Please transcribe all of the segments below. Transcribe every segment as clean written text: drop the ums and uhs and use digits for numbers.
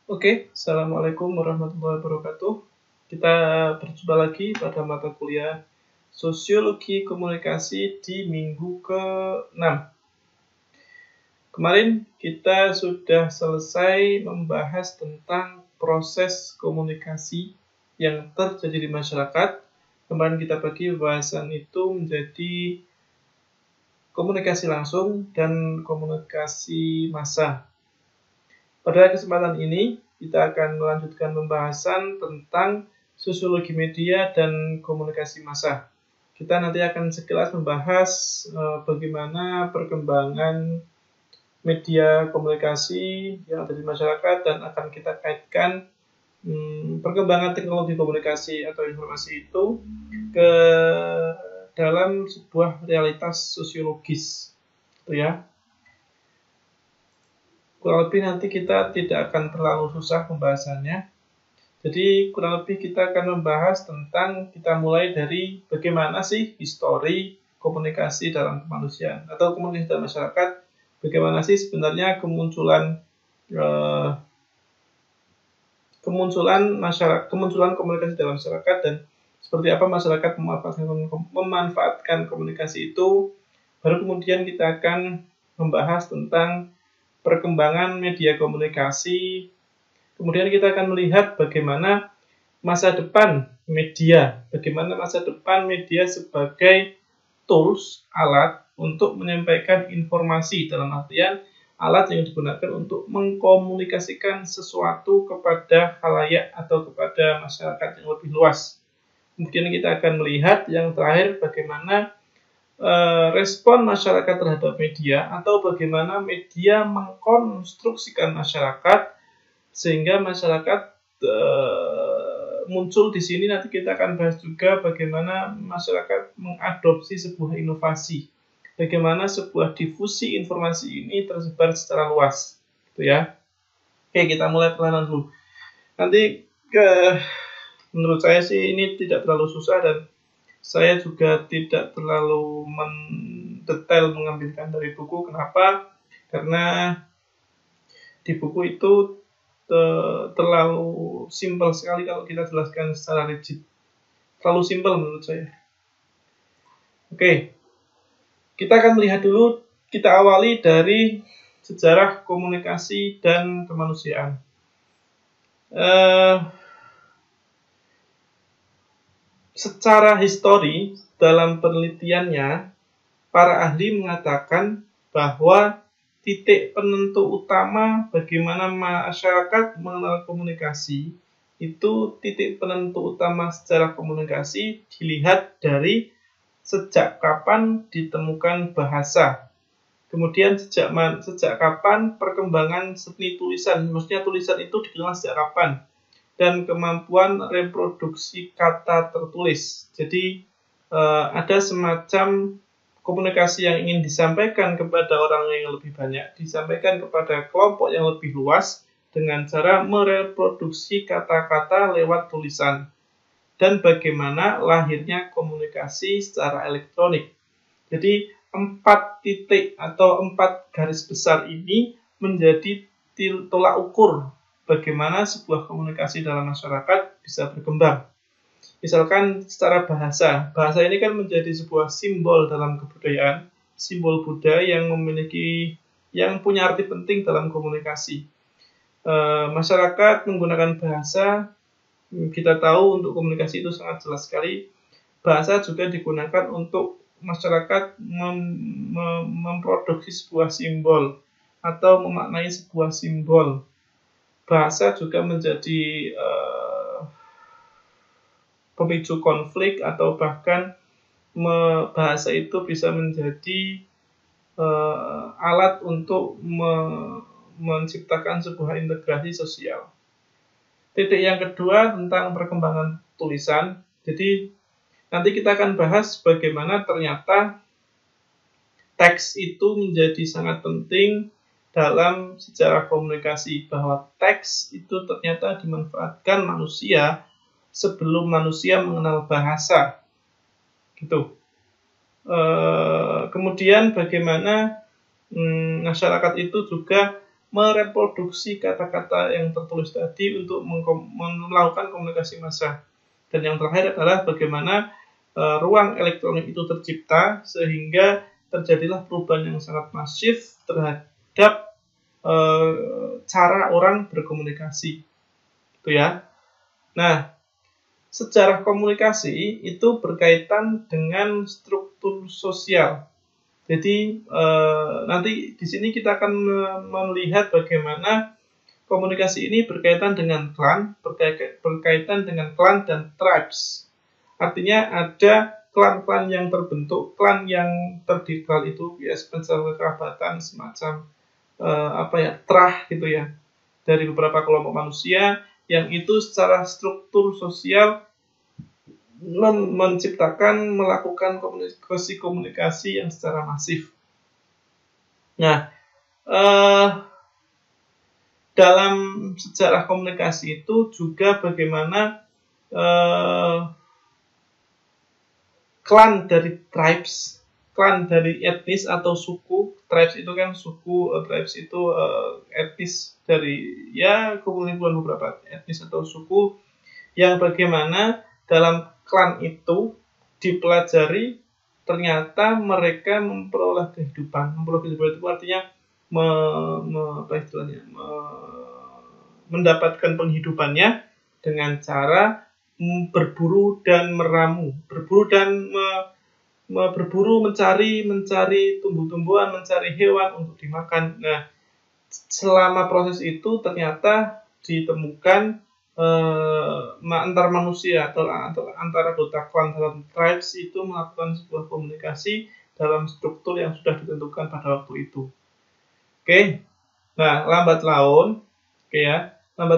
Oke, Assalamualaikum warahmatullahi wabarakatuh. Kita berjumpa lagi pada mata kuliah Sosiologi Komunikasi di minggu ke-6. Kemarin kita sudah selesai membahas tentang proses komunikasi yang terjadi di masyarakat. Kemarin kita bagi pembahasan itu menjadi komunikasi langsung dan komunikasi massa. Pada kesempatan ini, kita akan melanjutkan pembahasan tentang sosiologi media dan komunikasi massa. Kita nanti akan sekilas membahas bagaimana perkembangan media komunikasi yang ada di masyarakat dan akan kita kaitkan perkembangan teknologi komunikasi atau informasi itu ke dalam sebuah realitas sosiologis, gitu ya. Kurang lebih nanti kita tidak akan terlalu susah pembahasannya. Jadi kurang lebih kita akan membahas tentang, kita mulai dari bagaimana sih histori komunikasi dalam kemanusiaan atau komunikasi dalam masyarakat. Bagaimana sih sebenarnya kemunculan komunikasi dalam masyarakat dan seperti apa masyarakat memanfaatkan komunikasi itu. Baru kemudian kita akan membahas tentang perkembangan media komunikasi. Kemudian kita akan melihat bagaimana masa depan media sebagai tools, alat untuk menyampaikan informasi, dalam artian alat yang digunakan untuk mengkomunikasikan sesuatu kepada khalayak atau kepada masyarakat yang lebih luas. Kemudian kita akan melihat yang terakhir bagaimana respon masyarakat terhadap media atau bagaimana media mengkonstruksikan masyarakat sehingga masyarakat muncul di sini. Nanti kita akan bahas juga bagaimana masyarakat mengadopsi sebuah inovasi, bagaimana sebuah difusi informasi ini tersebar secara luas, gitu ya. Oke, kita mulai perlahan dulu. Nanti menurut saya sih ini tidak terlalu susah dan saya juga tidak terlalu mendetail mengambilkan dari buku. Kenapa? Karena di buku itu terlalu simpel sekali kalau kita jelaskan secara rigid. Terlalu simpel menurut saya. Oke, kita akan melihat dulu, kita awali dari sejarah komunikasi dan kemanusiaan. Secara histori, dalam penelitiannya, para ahli mengatakan bahwa titik penentu utama bagaimana masyarakat mengenal komunikasi, itu titik penentu utama secara komunikasi dilihat dari sejak kapan ditemukan bahasa. Kemudian sejak kapan perkembangan seni tulisan, maksudnya tulisan itu dikenal sejak kapan, dan kemampuan reproduksi kata tertulis. Jadi ada semacam komunikasi yang ingin disampaikan kepada orang yang lebih banyak, disampaikan kepada kelompok yang lebih luas dengan cara mereproduksi kata-kata lewat tulisan. Dan bagaimana lahirnya komunikasi secara elektronik. Jadi 4 titik atau 4 garis besar ini menjadi tolak ukur bagaimana sebuah komunikasi dalam masyarakat bisa berkembang. Misalkan secara bahasa ini kan menjadi sebuah simbol dalam kebudayaan, simbol Buddha yang punya arti penting dalam komunikasi. Masyarakat menggunakan bahasa, kita tahu untuk komunikasi itu sangat jelas sekali. Bahasa juga digunakan untuk masyarakat memproduksi sebuah simbol atau memaknai sebuah simbol. Bahasa juga menjadi pemicu konflik atau bahkan bahasa itu bisa menjadi alat untuk menciptakan sebuah integrasi sosial. Titik yang kedua tentang perkembangan tulisan. Jadi nanti kita akan bahas bagaimana ternyata teks itu menjadi sangat penting dalam sejarah komunikasi, bahwa teks itu ternyata dimanfaatkan manusia sebelum manusia mengenal bahasa, gitu. Kemudian bagaimana masyarakat itu juga mereproduksi kata-kata yang tertulis tadi untuk melakukan komunikasi massa. Dan yang terakhir adalah bagaimana ruang elektronik itu tercipta sehingga terjadilah perubahan yang sangat masif terhadap cara orang berkomunikasi. Itu ya. Nah, sejarah komunikasi itu berkaitan dengan struktur sosial. Jadi nanti di sini kita akan melihat bagaimana komunikasi ini berkaitan dengan klan, berkaitan dengan klan dan tribes. Artinya ada klan-klan yang terbentuk, klan yang terdiri itu ya semacam kekerabatan, semacam trah gitu ya, dari beberapa kelompok manusia yang itu secara struktur sosial melakukan komunikasi yang secara masif. Nah, dalam sejarah komunikasi itu juga bagaimana klan dari tribes, klan dari etnis atau suku. Tribes itu kan suku, tribes itu etnis dari ya kumpulan beberapa etnis atau suku yang bagaimana dalam klan itu dipelajari ternyata mereka memperoleh kehidupan. Memperoleh kehidupan itu artinya mendapatkan penghidupannya dengan cara berburu dan meramu, berburu mencari tumbuh-tumbuhan, mencari hewan untuk dimakan. Nah, selama proses itu ternyata ditemukan antar manusia atau antara anggota klan dalam tribes itu melakukan sebuah komunikasi dalam struktur yang sudah ditentukan pada waktu itu. Oke. Nah, lambat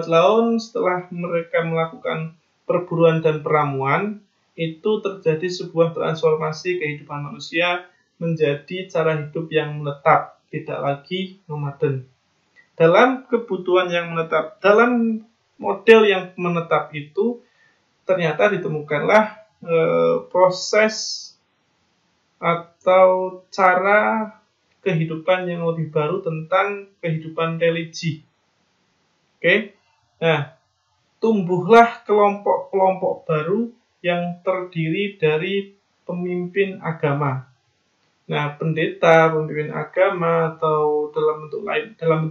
laun setelah mereka melakukan perburuan dan peramuan, itu terjadi sebuah transformasi kehidupan manusia menjadi cara hidup yang menetap, tidak lagi nomaden. Dalam kebutuhan yang menetap, dalam model yang menetap itu ternyata ditemukanlah proses atau cara kehidupan yang lebih baru tentang kehidupan religi. Oke. Nah, tumbuhlah kelompok-kelompok baru yang terdiri dari pemimpin agama. Nah, pendeta, pemimpin agama atau dalam bentuk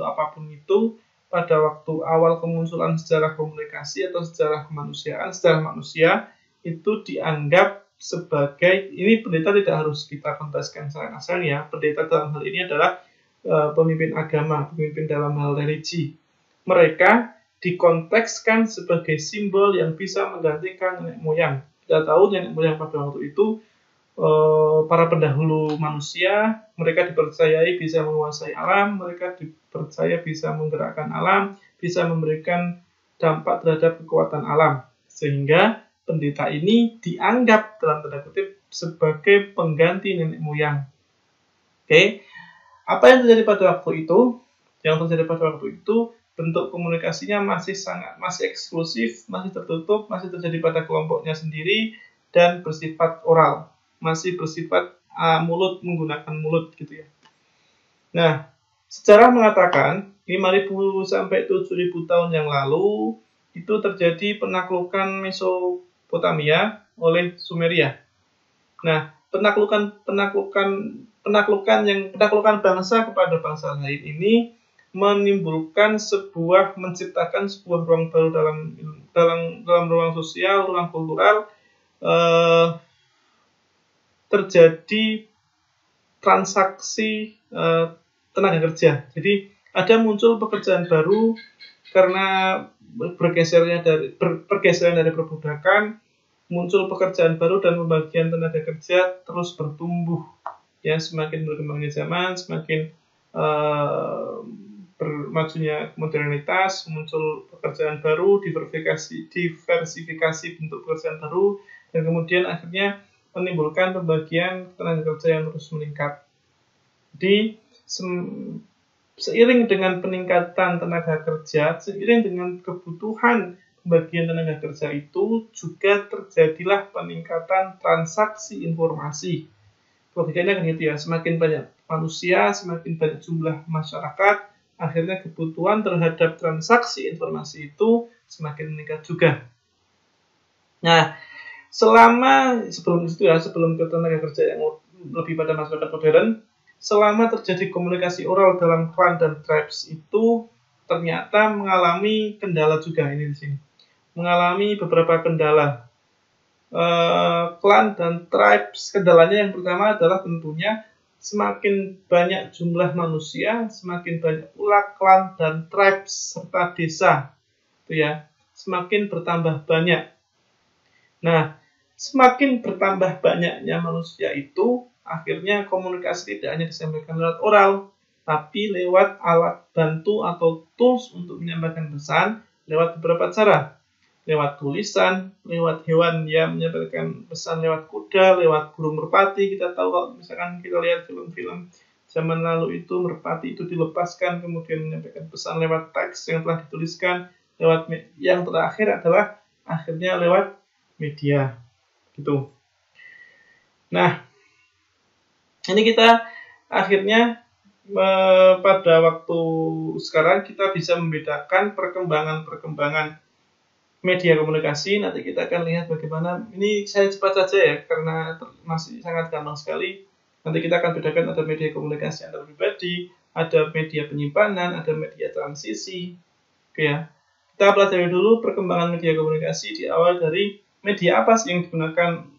apapun itu pada waktu awal kemunculan sejarah komunikasi atau sejarah kemanusiaan, sejarah manusia itu dianggap sebagai, ini pendeta tidak harus kita kontekskan secara kasar ya. Pendeta dalam hal ini adalah pemimpin agama, pemimpin dalam hal religi. Mereka dikontekskan sebagai simbol yang bisa menggantikan nenek moyang. Kita tahu nenek moyang pada waktu itu para pendahulu manusia, mereka dipercayai bisa menguasai alam, mereka dipercaya bisa menggerakkan alam, bisa memberikan dampak terhadap kekuatan alam. Sehingga pendeta ini dianggap dalam tanda kutip sebagai pengganti nenek moyang. Oke. Apa yang terjadi pada waktu itu? Yang terjadi pada waktu itu bentuk komunikasinya masih eksklusif, masih tertutup, masih terjadi pada kelompoknya sendiri dan bersifat oral, masih bersifat mulut, menggunakan mulut gitu ya. Nah, sejarah mengatakan 5.000 sampai 7.000 tahun yang lalu itu terjadi penaklukan Mesopotamia oleh Sumeria. Nah, penaklukan bangsa kepada bangsa lain ini menciptakan sebuah ruang baru dalam ruang sosial, ruang kultural, terjadi transaksi tenaga kerja. Jadi ada muncul pekerjaan baru karena pergeseran dari perbudakan, muncul pekerjaan baru dan pembagian tenaga kerja terus bertumbuh. Ya, semakin berkembangnya zaman, semakin bermajunya modernitas, muncul pekerjaan baru, diversifikasi bentuk pekerjaan baru, dan kemudian akhirnya menimbulkan pembagian tenaga kerja yang terus meningkat. Jadi seiring dengan peningkatan tenaga kerja, seiring dengan kebutuhan pembagian tenaga kerja itu, juga terjadilah peningkatan transaksi informasi. Logikanya kan gitu ya, semakin banyak manusia, semakin banyak jumlah masyarakat, akhirnya kebutuhan terhadap transaksi informasi itu semakin meningkat juga. Nah, sebelum ke tenaga kerja yang lebih pada masyarakat modern, selama terjadi komunikasi oral dalam klan dan tribes itu ternyata mengalami kendala juga ini di sini. Mengalami beberapa kendala. Klan dan tribes, kendalanya yang pertama adalah tentunya semakin banyak jumlah manusia, semakin banyak pula klan dan tribes serta desa, itu ya, semakin bertambah banyak. Nah, semakin bertambah banyaknya manusia itu, akhirnya komunikasi tidak hanya disampaikan lewat oral, tapi lewat alat bantu atau tools untuk menyampaikan pesan lewat beberapa cara. Lewat tulisan, lewat hewan yang menyampaikan pesan lewat kuda, lewat burung merpati. Kita tahu kalau misalkan kita lihat film-film zaman lalu itu, merpati itu dilepaskan kemudian menyampaikan pesan lewat teks yang telah dituliskan. Yang terakhir adalah akhirnya lewat media gitu. Nah, ini kita akhirnya pada waktu sekarang kita bisa membedakan perkembangan media komunikasi. Nanti kita akan lihat bagaimana, ini saya cepat saja ya karena masih sangat gampang sekali. Nanti kita akan bedakan ada media komunikasi antar pribadi, ada media penyimpanan, ada media transisi. Oke ya. Kita pelajari dulu perkembangan media komunikasi di awal dari media apa sih yang digunakan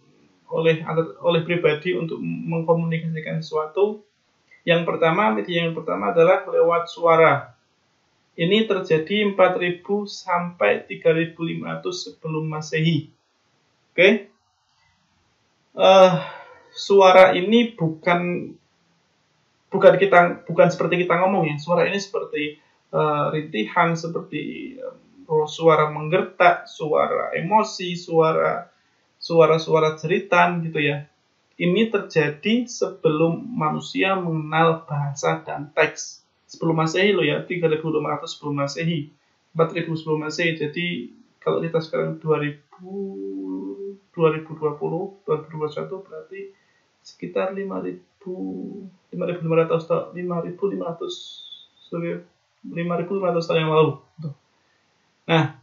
oleh pribadi untuk mengkomunikasikan sesuatu. Media yang pertama adalah lewat suara. Ini terjadi 4000 sampai 3500 sebelum Masehi. Oke. Suara ini bukan seperti kita ngomong ya. Suara ini seperti rintihan, seperti suara menggertak, suara emosi, suara jeritan gitu ya. Ini terjadi sebelum manusia mengenal bahasa dan teks. Sebelum Masehi loh ya, 3500 sebelum Masehi, 4000 sebelum Masehi. Jadi kalau kita sekarang 2020, 2021 berarti sekitar 5.500 tahun yang lalu. Nah,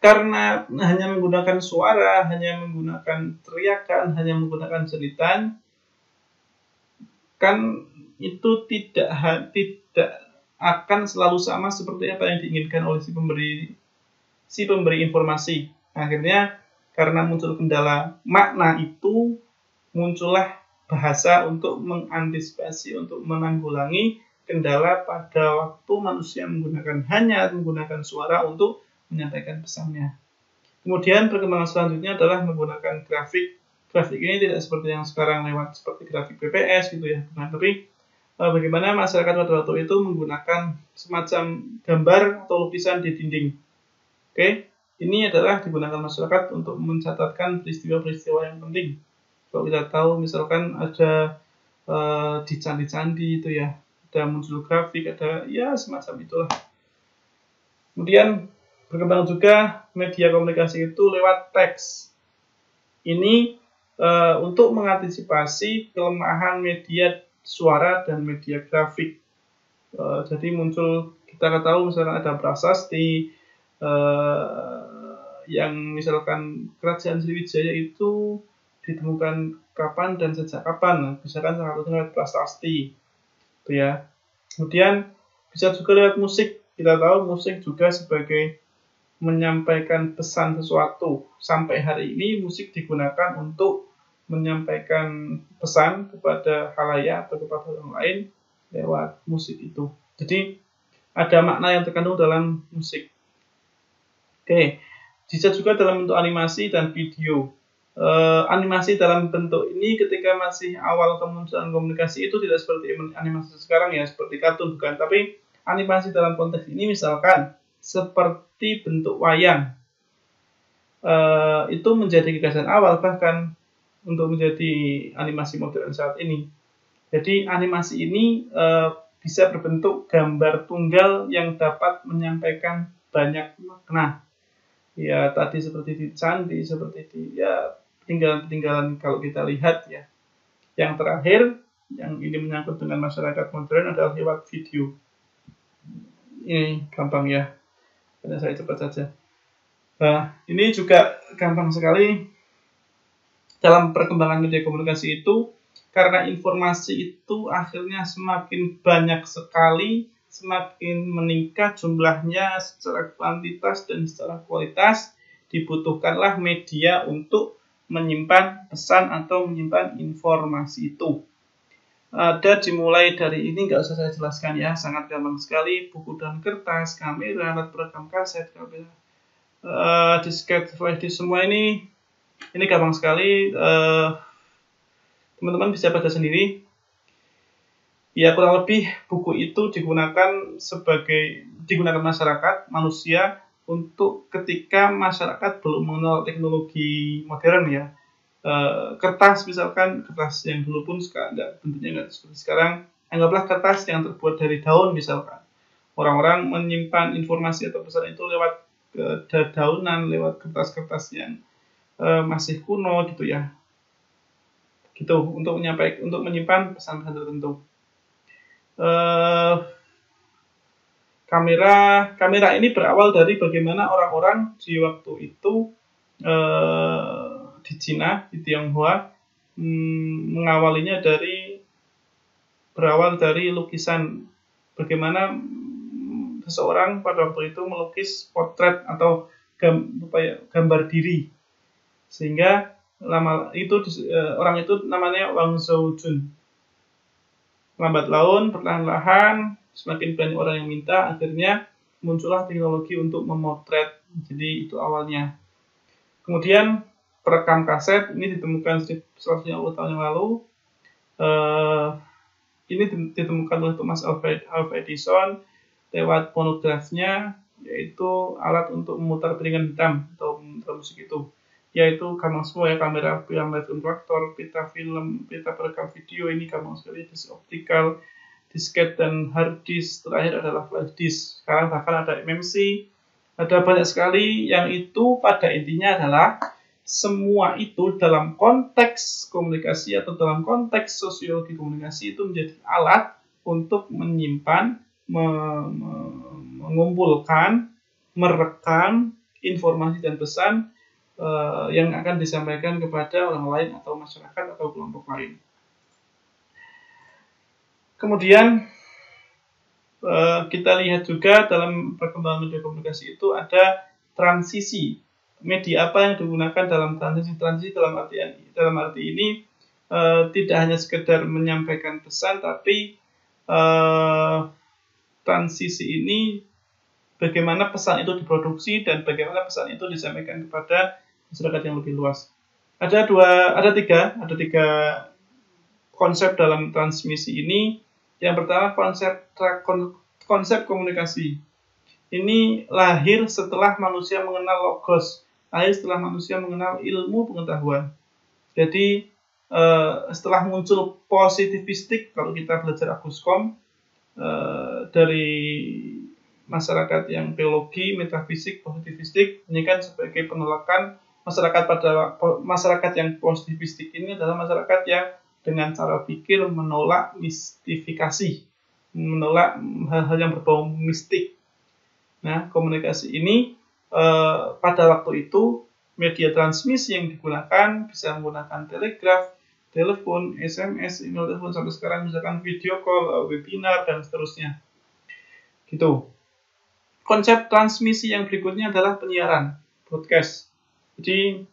karena hanya menggunakan suara, hanya menggunakan teriakan, hanya menggunakan jeritan, kan itu tidak akan selalu sama seperti apa yang diinginkan oleh si pemberi informasi. Akhirnya karena muncul kendala makna itu, muncullah bahasa untuk mengantisipasi, untuk menanggulangi kendala pada waktu manusia hanya menggunakan suara untuk menyampaikan pesannya. Kemudian perkembangan selanjutnya adalah menggunakan grafik. Grafik ini tidak seperti yang sekarang lewat seperti grafik PPS gitu ya, tapi bagaimana masyarakat pada waktu itu menggunakan semacam gambar atau lukisan di dinding. Oke, ini adalah digunakan masyarakat untuk mencatatkan peristiwa-peristiwa yang penting. Kalau kita tahu misalkan ada di candi-candi itu ya, ada muncul grafik, ada ya semacam itulah. Kemudian berkembang juga media komunikasi itu lewat teks. Ini untuk mengantisipasi kelemahan media suara dan media grafik. Jadi muncul, kita tahu misalkan ada prasasti yang misalkan kerajaan Sriwijaya itu ditemukan kapan dan sejak kapan. Nah, misalkan salah satunya prasasti, itu ya. Kemudian bisa juga lewat musik. Kita tahu musik juga sebagai menyampaikan pesan sesuatu. Sampai hari ini musik digunakan untuk menyampaikan pesan kepada khalayak atau kepada orang lain lewat musik itu. Jadi ada makna yang terkandung dalam musik. Oke, bisa juga dalam bentuk animasi dan video. Animasi dalam bentuk ini ketika masih awal kemunculan komunikasi itu tidak seperti animasi sekarang ya, seperti kartun bukan, tapi animasi dalam konteks ini misalkan seperti bentuk wayang. Itu menjadi gagasan awal bahkan untuk menjadi animasi modern saat ini. Jadi animasi ini bisa berbentuk gambar tunggal yang dapat menyampaikan banyak makna. Ya tadi seperti di candi, seperti di peninggalan-peninggalan kalau kita lihat ya. Yang terakhir yang ini menyangkut dengan masyarakat modern adalah lewat video. Ini gampang ya, karena saya cepat saja. Nah, ini juga gampang sekali dalam perkembangan media komunikasi itu, karena informasi itu akhirnya semakin banyak sekali, semakin meningkat jumlahnya secara kuantitas dan secara kualitas, dibutuhkanlah media untuk menyimpan pesan atau menyimpan informasi itu. Ada dimulai dari ini, nggak usah saya jelaskan ya, sangat gampang sekali. Buku dan kertas, kamera, alat perekam kaset, kamera, disket, flash disk, semua ini gampang sekali. Teman-teman bisa baca sendiri. Ya, kurang lebih buku itu digunakan masyarakat, manusia, untuk ketika masyarakat belum mengenal teknologi modern ya. Kertas misalkan, kertas yang dulu pun bentuknya nggak seperti sekarang. Anggaplah kertas yang terbuat dari daun misalkan. Orang-orang menyimpan informasi atau pesan itu lewat dedaunan, lewat kertas-kertas yang masih kuno gitu ya. Gitu, untuk menyimpan pesan-pesan tertentu. Kamera ini berawal dari bagaimana orang-orang di waktu itu di Cina, di Tionghoa, mengawalinya berawal dari lukisan. Bagaimana seseorang pada waktu itu melukis potret atau gambar diri, sehingga orang itu namanya Wang Zhaojun. Lambat laun, perlahan-lahan, semakin banyak orang yang minta, akhirnya muncullah teknologi untuk memotret. Jadi itu awalnya. Kemudian perekam kaset ini ditemukan 150 tahun yang lalu. Ini ditemukan oleh Thomas Alva Edison lewat fonografnya, yaitu alat untuk memutar piringan hitam atau memutar musik itu. Yaitu gampang semua ya, kamera yang film traktor, pita film, pita perekam video, ini gampang sekali, disk optikal, disket dan hard disk, terakhir adalah flash disk. Sekarang bahkan ada MMC, ada banyak sekali yang itu pada intinya adalah semua itu dalam konteks komunikasi atau dalam konteks sosiologi komunikasi itu menjadi alat untuk menyimpan, mengumpulkan, merekam informasi dan pesan yang akan disampaikan kepada orang lain atau masyarakat atau kelompok lain. Kemudian kita lihat juga dalam perkembangan media komunikasi itu ada transisi. Media apa yang digunakan dalam transisi dalam arti ini tidak hanya sekedar menyampaikan pesan, tapi transisi ini bagaimana pesan itu diproduksi dan bagaimana pesan itu disampaikan kepada masyarakat yang lebih luas. Ada tiga konsep dalam transmisi ini. Yang pertama, konsep komunikasi. Ini lahir setelah manusia mengenal logos, lahir setelah manusia mengenal ilmu pengetahuan. Jadi setelah muncul positivistik, kalau kita belajar Aguskom, dari masyarakat yang teologi, metafisik, positivistik, ini kan sebagai penolakan masyarakat yang positivistik ini adalah masyarakat yang dengan cara pikir menolak mistifikasi, menolak hal-hal yang berbau mistik. Nah, komunikasi ini pada waktu itu media transmisi yang digunakan bisa menggunakan telegraf, telepon, SMS, email, telepon, sampai sekarang misalkan video call, webinar, dan seterusnya. Gitu. Konsep transmisi yang berikutnya adalah penyiaran, broadcast. Jadi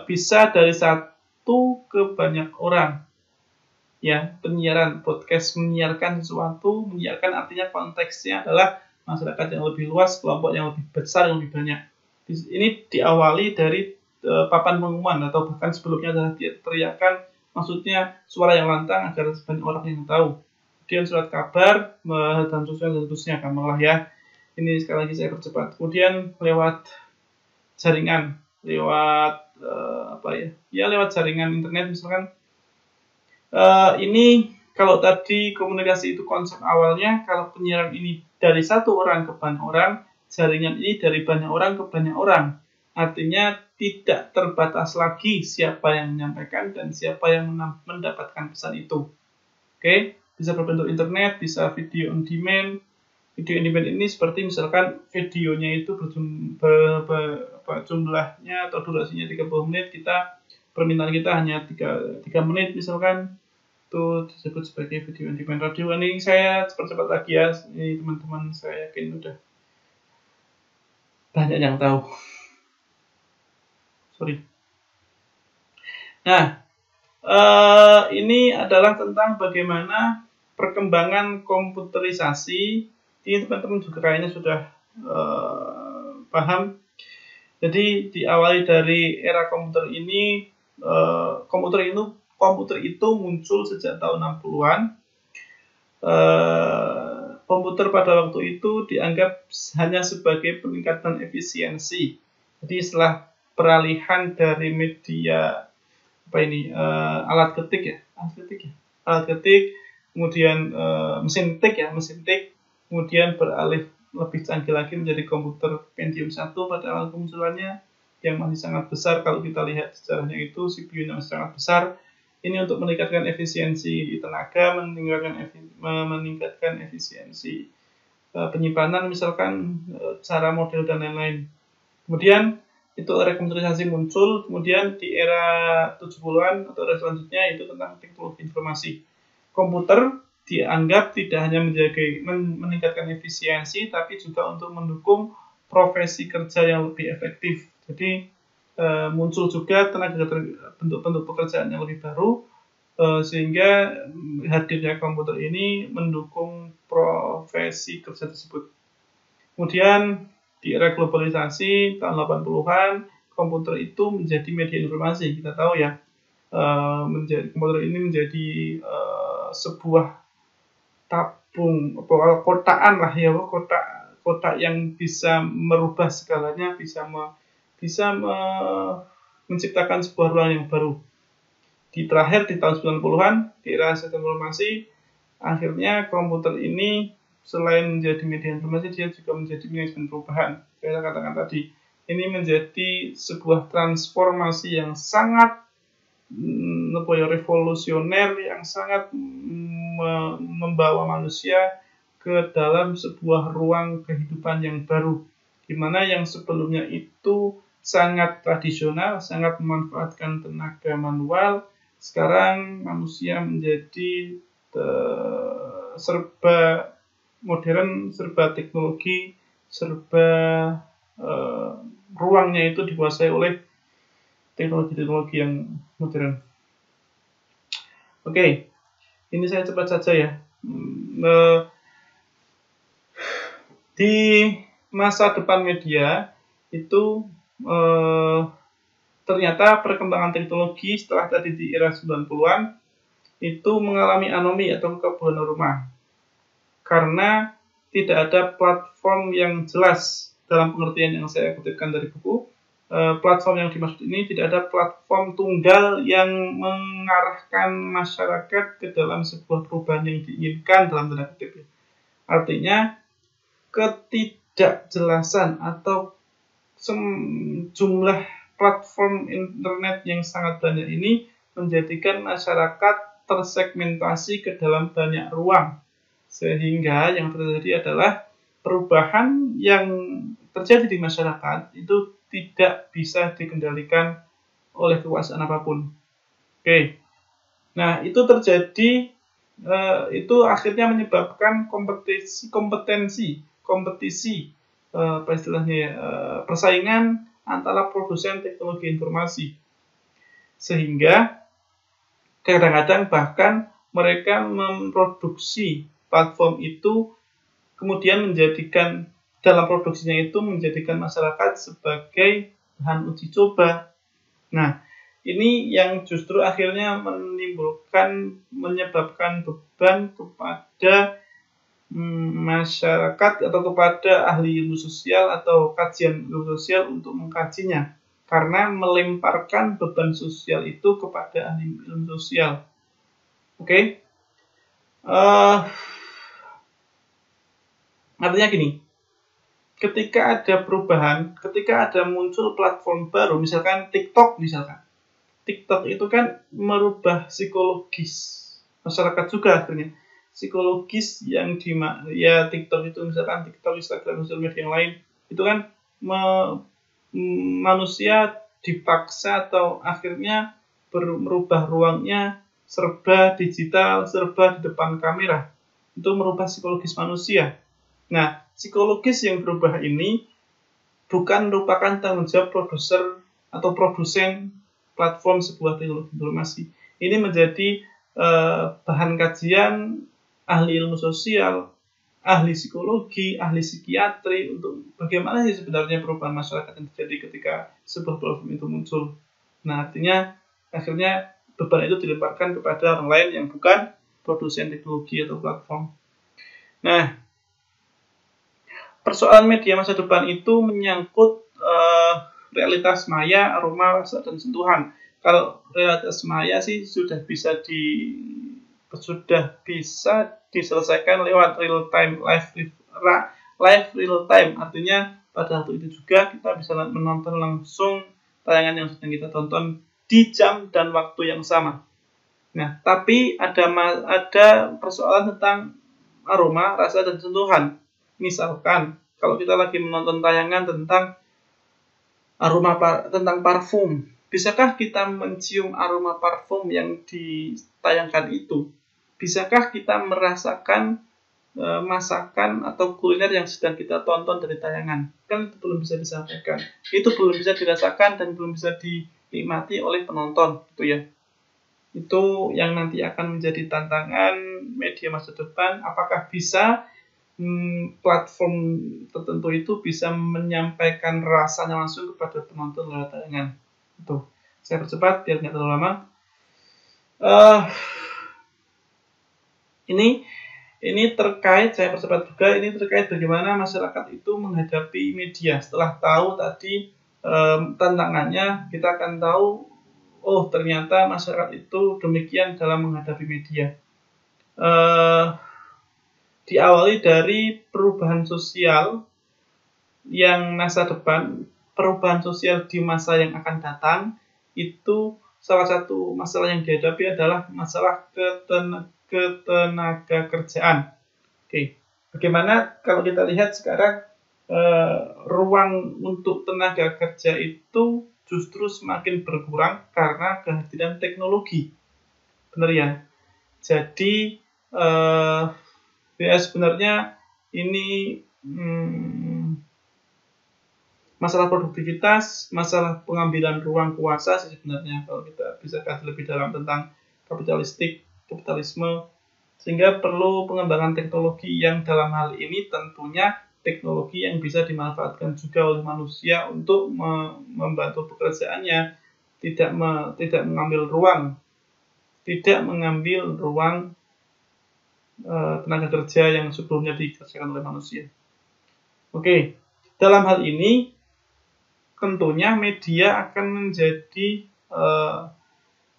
bisa dari satu ke banyak orang. Ya, penyiaran, podcast, menyiarkan sesuatu, menyiarkan artinya konteksnya adalah masyarakat yang lebih luas, kelompok yang lebih besar, yang lebih banyak. Ini diawali dari papan pengumuman atau bahkan sebelumnya adalah teriakan, maksudnya suara yang lantang agar banyak orang yang tahu. Kemudian surat kabar dan seterusnya gampang lah ya. Ini sekali lagi saya percepat. Kemudian lewat jaringan, lewat lewat jaringan internet misalkan. Ini kalau tadi komunikasi itu konsep awalnya, kalau penyiaran ini dari satu orang ke banyak orang, jaringan ini dari banyak orang ke banyak orang. Artinya tidak terbatas lagi siapa yang menyampaikan dan siapa yang mendapatkan pesan itu. Oke, bisa berbentuk internet, bisa video on demand, Video on demand ini seperti misalkan videonya itu jumlahnya atau durasinya 30 menit, permintaan kita hanya 3 menit misalkan, itu disebut sebagai video on demand radio. Ini saya cepat-cepat lagi ya, ini teman-teman saya yakin udah banyak yang tahu. Sorry. Nah, ini adalah tentang bagaimana perkembangan komputerisasi. Ini teman-teman juga kayaknya sudah paham. Jadi diawali dari era komputer ini, komputer itu muncul sejak tahun 60-an. Komputer pada waktu itu dianggap hanya sebagai peningkatan efisiensi. Jadi setelah peralihan dari media alat ketik, kemudian mesin tik, kemudian beralih lebih canggih lagi menjadi komputer Pentium 1 pada awal kemunculannya, yang masih sangat besar. Kalau kita lihat sejarahnya itu CPU-nya masih sangat besar. Ini untuk meningkatkan efisiensi tenaga, meningkatkan efisiensi penyimpanan, misalkan cara model dan lain-lain. Kemudian itu era komputerisasi muncul, kemudian di era 70-an atau era selanjutnya itu tentang teknologi informasi. Komputer dianggap tidak hanya meningkatkan efisiensi, tapi juga untuk mendukung profesi kerja yang lebih efektif. Jadi muncul juga bentuk-bentuk pekerjaan yang lebih baru, sehingga hadirnya komputer ini mendukung profesi kerja tersebut. Kemudian di era globalisasi tahun 80-an, komputer itu menjadi media informasi. Kita tahu ya, komputer ini menjadi sebuah tabung, kotaan lah ya, kotak yang bisa merubah segalanya, bisa menciptakan sebuah ruang yang baru. Di tahun 90-an, di era sistem informasi, akhirnya komputer ini selain menjadi media informasi, dia juga menjadi manajemen perubahan. Saya katakan tadi, ini menjadi sebuah transformasi yang sangat revolusioner, yang sangat membawa manusia ke dalam sebuah ruang kehidupan yang baru, di mana yang sebelumnya itu sangat tradisional, sangat memanfaatkan tenaga manual. Sekarang manusia menjadi serba modern, serba teknologi, serba ruangnya itu dikuasai oleh teknologi-teknologi yang modern. Oke, ini saya cepat saja ya. Di masa depan media itu ternyata perkembangan teknologi setelah tadi di era 90-an itu mengalami anomi atau kebobolan rumah. Karena tidak ada platform yang jelas dalam pengertian yang saya kutipkan dari buku. Platform yang dimaksud ini tidak ada platform tunggal yang mengarahkan masyarakat ke dalam sebuah perubahan yang diinginkan dalam tanda kutip. Artinya ketidakjelasan atau jumlah platform internet yang sangat banyak ini menjadikan masyarakat tersegmentasi ke dalam banyak ruang, sehingga yang terjadi adalah perubahan yang terjadi di masyarakat itu tidak bisa dikendalikan oleh kekuasaan apapun. Oke, nah itu terjadi, itu akhirnya menyebabkan kompetisi, persaingan antara produsen teknologi informasi, sehingga kadang-kadang bahkan mereka memproduksi platform itu, kemudian menjadikan dalam produksinya itu menjadikan masyarakat sebagai bahan uji coba. Nah, ini yang justru akhirnya menyebabkan beban kepada masyarakat atau kepada ahli ilmu sosial atau kajian ilmu sosial untuk mengkajinya, karena melemparkan beban sosial itu kepada ahli ilmu sosial. Oke? Artinya gini, ketika ada perubahan, ketika ada muncul platform baru, misalkan TikTok itu kan merubah psikologis masyarakat juga akhirnya. psikologis yang ya TikTok itu, misalkan TikTok, Instagram, sosial media yang lain itu kan manusia dipaksa atau akhirnya merubah ruangnya serba digital, serba di depan kamera. Itu merubah psikologis manusia. Nah, psikologis yang berubah ini bukan merupakan tanggung jawab produser atau produsen platform sebuah teknologi informasi. Ini menjadi bahan kajian ahli ilmu sosial, ahli psikologi, ahli psikiatri untuk bagaimana sih sebenarnya perubahan masyarakat yang terjadi ketika sebuah platform itu muncul. Nah, artinya akhirnya beban itu dilemparkan kepada orang lain yang bukan produsen teknologi atau platform. Nah, persoalan media masa depan itu menyangkut realitas maya, aroma, rasa, dan sentuhan. Kalau realitas maya sih sudah bisa diselesaikan lewat real time, live real time. Artinya pada waktu itu juga kita bisa menonton langsung tayangan yang sedang kita tonton di jam dan waktu yang sama. Nah, tapi ada persoalan tentang aroma, rasa, dan sentuhan. Misalkan kalau kita lagi menonton tayangan tentang tentang parfum, bisakah kita mencium aroma parfum yang ditayangkan itu? Bisakah kita merasakan masakan atau kuliner yang sedang kita tonton dari tayangan? Kan itu belum bisa disampaikan. Itu belum bisa dirasakan dan belum bisa dinikmati oleh penonton, gitu ya. Itu yang nanti akan menjadi tantangan media masa depan. Apakah bisa platform tertentu itu bisa menyampaikan rasanya langsung kepada penonton lewat tayangan? Itu saya percepat biar nggak terlalu lama. Ini terkait, saya percepat juga, ini terkait bagaimana masyarakat itu menghadapi media. Setelah tahu tadi tantangannya, kita akan tahu, oh ternyata masyarakat itu demikian dalam menghadapi media. Diawali dari perubahan sosial yang masa depan, perubahan sosial di masa yang akan datang, itu salah satu masalah yang dihadapi adalah masalah ketenaga kerjaan. Oke, bagaimana kalau kita lihat sekarang ruang untuk tenaga kerja itu justru semakin berkurang karena kehadiran teknologi. Benar ya? Jadi ya sebenarnya ini masalah produktivitas, masalah pengambilan ruang kuasa sih sebenarnya kalau kita bisa kaji lebih dalam tentang kapitalisme, sehingga perlu pengembangan teknologi yang dalam hal ini tentunya teknologi yang bisa dimanfaatkan juga oleh manusia untuk membantu pekerjaannya, tidak mengambil ruang tenaga kerja yang sebelumnya dikerjakan oleh manusia. Oke, dalam hal ini tentunya media akan menjadi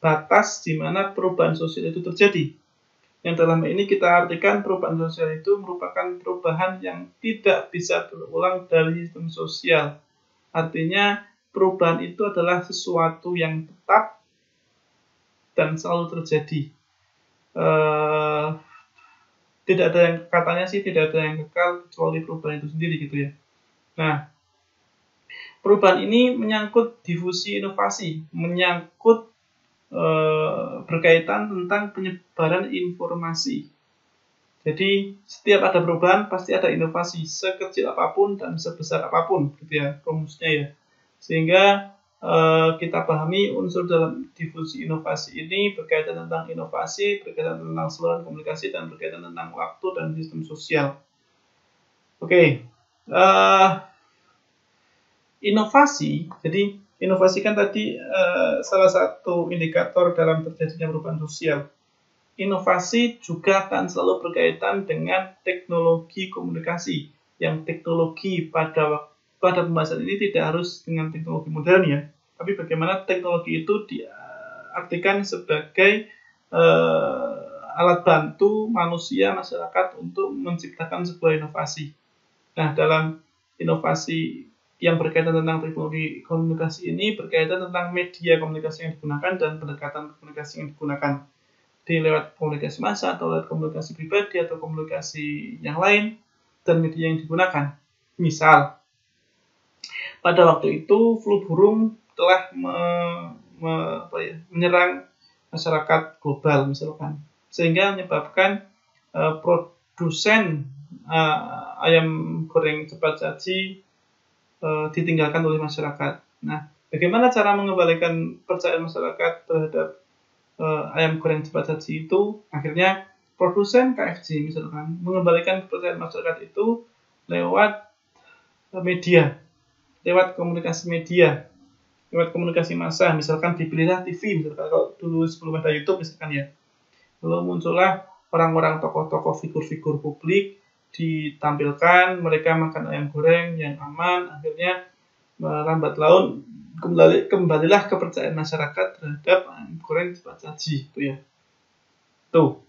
batas di mana perubahan sosial itu terjadi. Yang dalam ini kita artikan perubahan sosial itu merupakan perubahan yang tidak bisa berulang dari sistem sosial. Artinya perubahan itu adalah sesuatu yang tetap dan selalu terjadi. Tidak ada yang katanya sih tidak ada yang kekal kecuali perubahan itu sendiri gitu ya. Nah, perubahan ini menyangkut difusi inovasi, menyangkut berkaitan tentang penyebaran informasi. Jadi setiap ada perubahan pasti ada inovasi sekecil apapun dan sebesar apapun, gitu ya rumusnya ya. Sehingga kita pahami unsur dalam difusi inovasi ini berkaitan tentang inovasi, berkaitan tentang saluran komunikasi, dan berkaitan tentang waktu dan sistem sosial. Oke, inovasi, jadi inovasi kan tadi salah satu indikator dalam terjadinya perubahan sosial. Inovasi juga akan selalu berkaitan dengan teknologi komunikasi. Yang teknologi pada pembahasan ini tidak harus dengan teknologi modern ya, tapi bagaimana teknologi itu diartikan sebagai alat bantu manusia, masyarakat untuk menciptakan sebuah inovasi. Nah, dalam inovasi yang berkaitan tentang teknologi komunikasi ini berkaitan tentang media komunikasi yang digunakan dan pendekatan komunikasi yang digunakan. di lewat komunikasi massa atau lewat komunikasi pribadi atau komunikasi yang lain dan media yang digunakan. Misal, pada waktu itu flu burung telah menyerang masyarakat global misalkan, sehingga menyebabkan produsen ayam goreng cepat saji ditinggalkan oleh masyarakat. Nah, bagaimana cara mengembalikan kepercayaan masyarakat terhadap ayam goreng cepat saji itu? Akhirnya produsen KFC misalkan mengembalikan kepercayaan masyarakat itu lewat media, lewat komunikasi media, lewat komunikasi massa. Misalkan dipilihlah TV, misalkan kalau dulu sebelum ada YouTube misalkan ya. Lalu muncullah orang-orang tokoh-tokoh figur-figur publik ditampilkan, mereka makan ayam goreng yang aman, akhirnya lambat laun kembalilah kepercayaan masyarakat terhadap ayam goreng cepat saji itu ya. Tuh.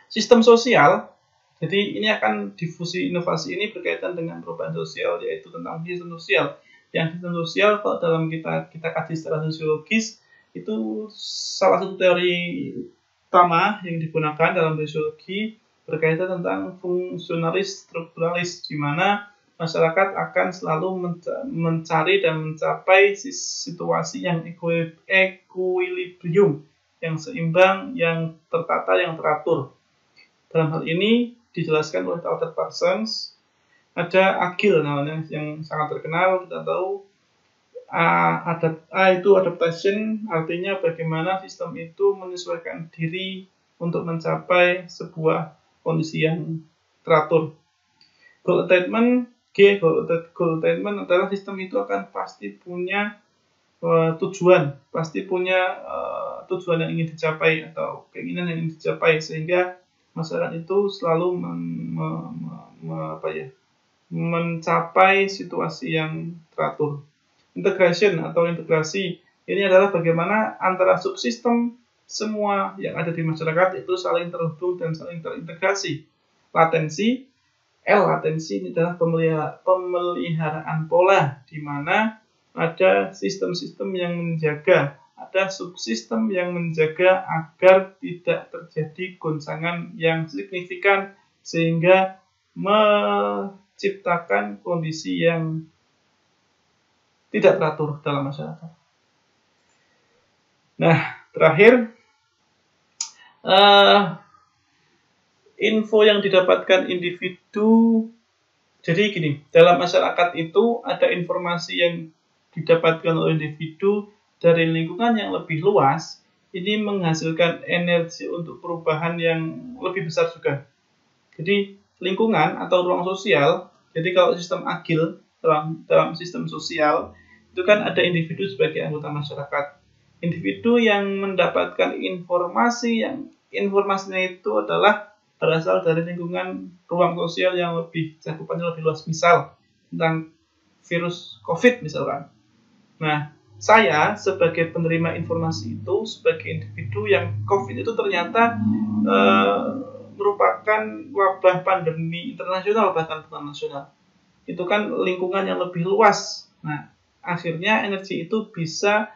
Sistem sosial. Jadi ini akan difusi inovasi ini berkaitan dengan perubahan sosial, yaitu tentang sistem sosial. Yang sistem sosial kalau dalam kita kaji secara sosiologis itu salah satu teori utama yang digunakan dalam sosiologi berkaitan tentang fungsionalis strukturalis, di mana masyarakat akan selalu mencari dan mencapai situasi yang equilibrium, yang seimbang, yang tertata, yang teratur. Dalam hal ini dijelaskan oleh Albert Parsons. Ada Agile namanya yang sangat terkenal, kita tahu. Itu adaptation, artinya bagaimana sistem itu menyesuaikan diri untuk mencapai sebuah kondisi yang teratur. Goal attainment adalah sistem itu akan pasti punya tujuan, pasti punya tujuan yang ingin dicapai atau keinginan yang ingin dicapai, sehingga masyarakat itu selalu mencapai situasi yang teratur. Integration atau integrasi ini adalah bagaimana antara subsistem semua yang ada di masyarakat itu saling terhubung dan saling terintegrasi. Latensi ini adalah pemeliharaan pola, di mana ada sistem-sistem yang menjaga, ada subsistem yang menjaga agar tidak terjadi goncangan yang signifikan sehingga menciptakan kondisi yang tidak teratur dalam masyarakat. Nah, terakhir, info yang didapatkan individu. Jadi gini, dalam masyarakat itu ada informasi yang didapatkan oleh individu dari lingkungan yang lebih luas, ini menghasilkan energi untuk perubahan yang lebih besar juga. Jadi lingkungan atau ruang sosial, jadi kalau sistem agil dalam sistem sosial, itu kan ada individu sebagai anggota masyarakat. Individu yang mendapatkan informasinya itu adalah berasal dari lingkungan ruang sosial yang cakupannya lebih luas. Misal tentang virus COVID misalkan. Nah, saya sebagai penerima informasi itu, sebagai individu yang COVID itu ternyata merupakan wabah pandemi internasional, bahkan bukan nasional. Itu kan lingkungan yang lebih luas. Nah, akhirnya energi itu bisa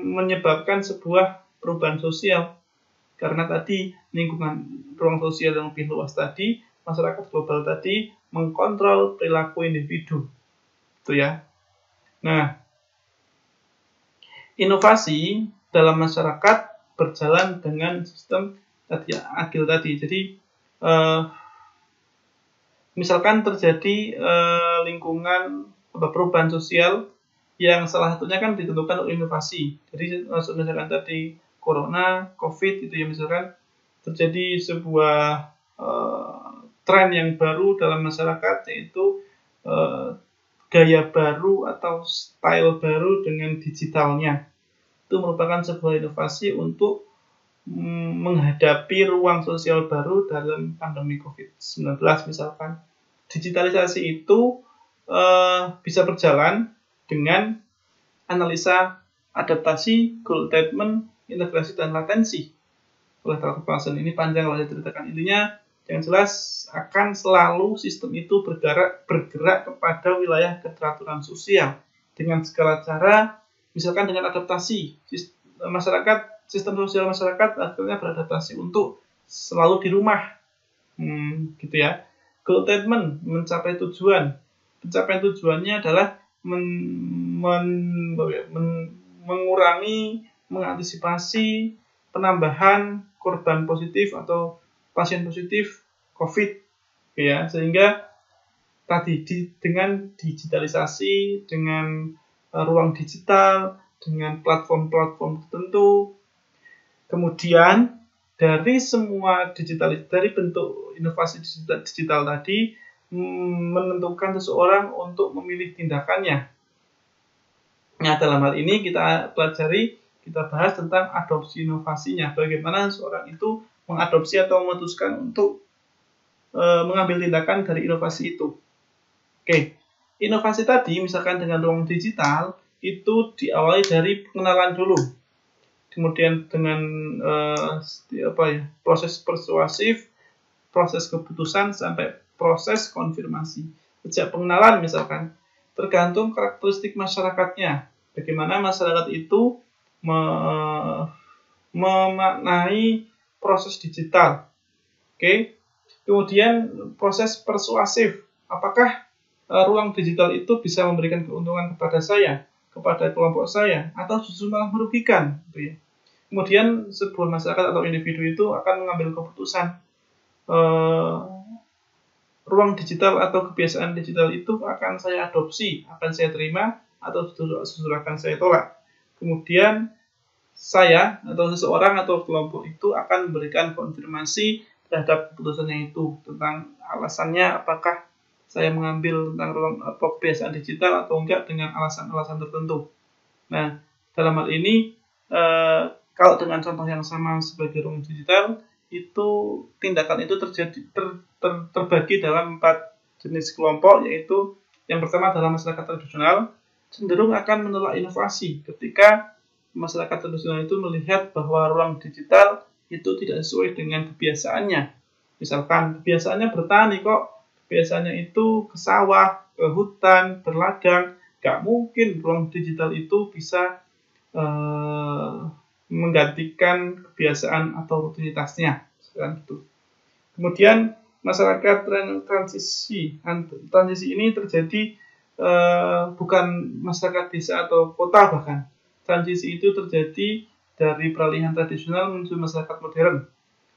menyebabkan sebuah perubahan sosial. Karena tadi lingkungan ruang sosial yang lebih luas tadi, masyarakat global tadi mengkontrol perilaku individu. Itu ya. Nah, inovasi dalam masyarakat berjalan dengan sistem tadi agil tadi. Jadi misalkan terjadi lingkungan perubahan sosial yang salah satunya kan ditentukan oleh inovasi. Jadi misalkan tadi corona, covid itu ya, misalkan terjadi sebuah tren yang baru dalam masyarakat, yaitu gaya baru atau style baru dengan digitalnya. Itu merupakan sebuah inovasi untuk menghadapi ruang sosial baru dalam pandemi COVID-19 misalkan. Digitalisasi itu bisa berjalan dengan analisa adaptasi, goal attainment, integrasi, dan latensi. Oleh Talkepasen ini panjang lah saya ceritakan. Intinya yang jelas akan selalu sistem itu bergerak kepada wilayah keteraturan sosial dengan segala cara, misalkan dengan adaptasi. Masyarakat sistem sosial masyarakat akhirnya beradaptasi untuk selalu di rumah. Gitu ya. Goal attainment, mencapai tujuan. Pencapaian tujuannya adalah mengurangi, mengantisipasi penambahan korban positif atau pasien positif COVID, ya, sehingga tadi dengan digitalisasi, dengan ruang digital, dengan platform-platform tertentu, kemudian dari semua dari bentuk inovasi digital tadi menentukan seseorang untuk memilih tindakannya. Nah, dalam hal ini kita bahas tentang adopsi inovasinya. Bagaimana seorang itu mengadopsi atau memutuskan untuk mengambil tindakan dari inovasi itu. Oke, inovasi tadi misalkan dengan ruang digital itu diawali dari pengenalan dulu. Kemudian dengan proses persuasif, proses keputusan sampai proses konfirmasi. Sejak pengenalan misalkan, tergantung karakteristik masyarakatnya. Bagaimana masyarakat itu memaknai proses digital. Oke. Kemudian proses persuasif. Apakah ruang digital itu bisa memberikan keuntungan kepada saya, kepada kelompok saya, atau justru malah merugikan, gitu ya. Kemudian sebuah masyarakat atau individu itu akan mengambil keputusan ruang digital atau kebiasaan digital itu akan saya adopsi, akan saya terima, atau justru akan saya tolak. Kemudian saya atau seseorang atau kelompok itu akan memberikan konfirmasi terhadap keputusannya itu tentang alasannya, apakah saya mengambil tentang ruang kebiasaan digital atau enggak dengan alasan-alasan tertentu. Nah, dalam hal ini kalau dengan contoh yang sama sebagai ruang digital, itu tindakan itu terbagi dalam 4 jenis kelompok, yaitu yang pertama adalah masyarakat tradisional, cenderung akan menolak inovasi ketika masyarakat tradisional itu melihat bahwa ruang digital itu tidak sesuai dengan kebiasaannya. Misalkan kebiasaannya bertani kok, kebiasaannya itu ke sawah, ke hutan, berladang, gak mungkin ruang digital itu bisa menggantikan kebiasaan atau rutinitasnya, gitu. Kemudian masyarakat transisi ini terjadi bukan masyarakat desa atau kota bahkan. Transisi itu terjadi dari peralihan tradisional menuju masyarakat modern.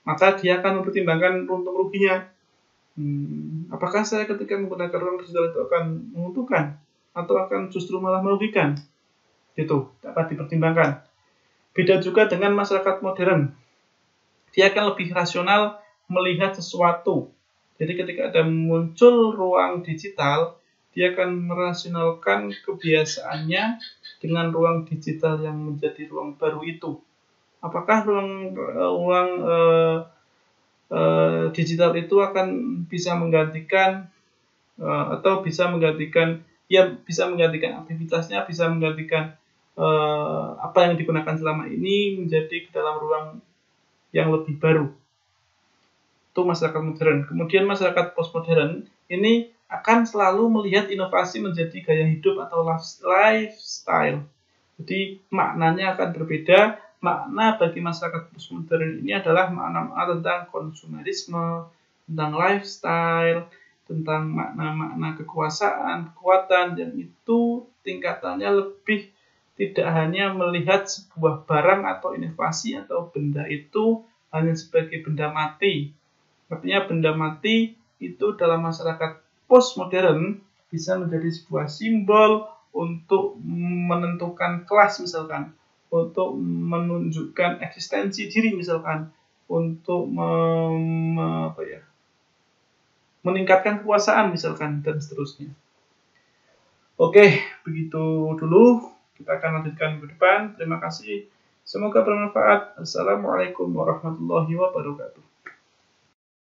Maka dia akan mempertimbangkan untung ruginya. Apakah saya ketika menggunakan ruang digital itu akan menguntungkan atau akan justru malah merugikan? Itu dapat dipertimbangkan. Beda juga dengan masyarakat modern. Dia akan lebih rasional melihat sesuatu. Jadi ketika ada muncul ruang digital, dia akan merasionalkan kebiasaannya dengan ruang digital yang menjadi ruang baru itu. Apakah ruang digital itu akan bisa menggantikan atau bisa menggantikan aktivitasnya, bisa menggantikan apa yang digunakan selama ini menjadi ke dalam ruang yang lebih baru. Itu masyarakat modern. Kemudian masyarakat postmodern ini akan selalu melihat inovasi menjadi gaya hidup atau lifestyle. Jadi maknanya akan berbeda. Makna bagi masyarakat postmodern ini adalah makna-makna tentang konsumerisme, tentang lifestyle, tentang makna-makna kekuasaan, kekuatan, dan itu tingkatannya lebih tidak hanya melihat sebuah barang atau inovasi atau benda itu hanya sebagai benda mati. Artinya benda mati itu dalam masyarakat postmodern bisa menjadi sebuah simbol untuk menentukan kelas misalkan, untuk menunjukkan eksistensi diri misalkan, untuk meningkatkan kekuasaan misalkan, dan seterusnya. Oke, begitu dulu. Kita akan lanjutkan ke depan. Terima kasih. Semoga bermanfaat. Assalamualaikum warahmatullahi wabarakatuh.